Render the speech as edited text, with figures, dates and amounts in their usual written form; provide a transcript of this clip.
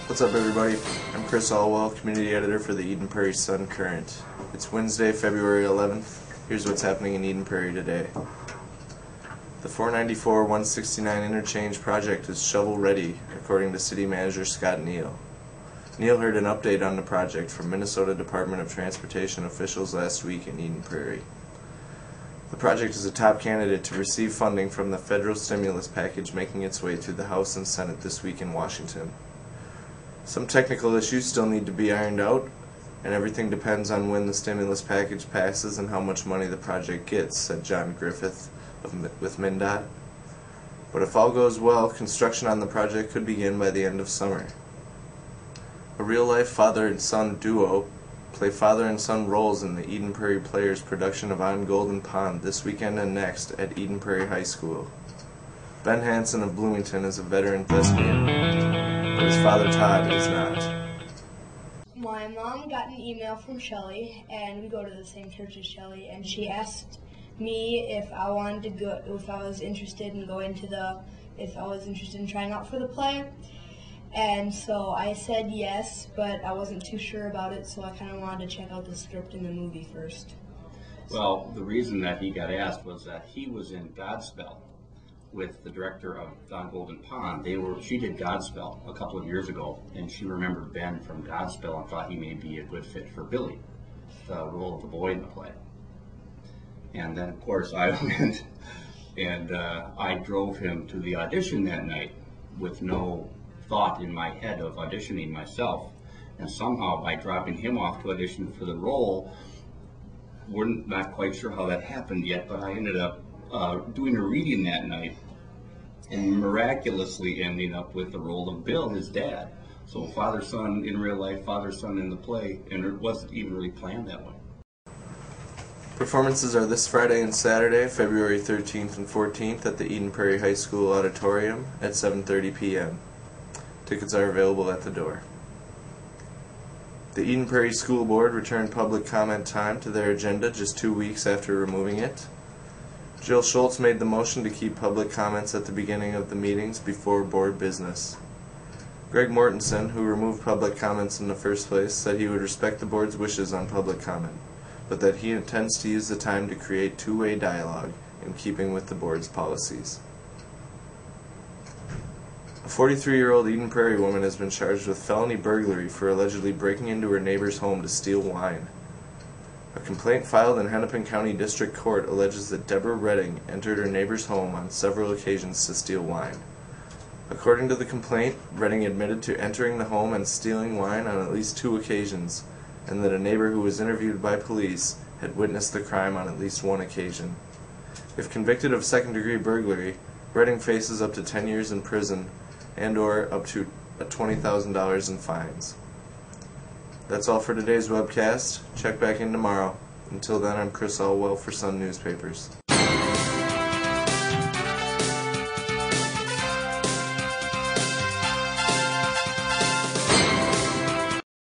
What's up, everybody? I'm Chris Alwell, Community Editor for the Eden Prairie Sun-Current. It's Wednesday, February 11th. Here's what's happening in Eden Prairie today. The 494-169 interchange project is shovel-ready, according to City Manager Scott Neal. Neal heard an update on the project from Minnesota Department of Transportation officials last week in Eden Prairie. The project is a top candidate to receive funding from the federal stimulus package making its way through the House and Senate this week in Washington. Some technical issues still need to be ironed out, and everything depends on when the stimulus package passes and how much money the project gets, said John Griffith with MnDOT. But if all goes well, construction on the project could begin by the end of summer. A real-life father and son duo play father and son roles in the Eden Prairie Players production of On Golden Pond this weekend and next at Eden Prairie High School. Ben Hansen of Bloomington is a veteran thespian, but his father Todd is not. My mom got an email from Shelly, and we go to the same church as Shelly, and she asked me if I wanted to go, if I was interested in trying out for the play. And so I said yes, but I wasn't too sure about it, so I kind of wanted to check out the script in the movie first. Well, the reason that he got asked was that he was in Godspell with the director of On Golden Pond. She did Godspell a couple of years ago, and she remembered Ben from Godspell and thought he may be a good fit for Billy, the role of the boy in the play. And then, of course, I went and I drove him to the audition that night with no thought in my head of auditioning myself, and somehow by dropping him off to audition for the role, we're not quite sure how that happened yet, but I ended up doing a reading that night and miraculously ending up with the role of Bill, his dad. So father-son in real life, father-son in the play, and it wasn't even really planned that way. Performances are this Friday and Saturday, February 13th and 14th at the Eden Prairie High School Auditorium at 7:30 p.m. Tickets are available at the door. The Eden Prairie School Board returned public comment time to their agenda just 2 weeks after removing it. Jill Schultz made the motion to keep public comments at the beginning of the meetings before board business. Greg Mortensen, who removed public comments in the first place, said he would respect the board's wishes on public comment, but that he intends to use the time to create two-way dialogue in keeping with the board's policies. A 43-year-old Eden Prairie woman has been charged with felony burglary for allegedly breaking into her neighbor's home to steal wine. A complaint filed in Hennepin County District Court alleges that Deborah Redding entered her neighbor's home on several occasions to steal wine. According to the complaint, Redding admitted to entering the home and stealing wine on at least 2 occasions, and that a neighbor who was interviewed by police had witnessed the crime on at least 1 occasion. If convicted of second-degree burglary, Redding faces up to 10 years in prison and/or up to $20,000 in fines. That's all for today's webcast. Check back in tomorrow. Until then, I'm Chris Alwell for Sun Newspapers.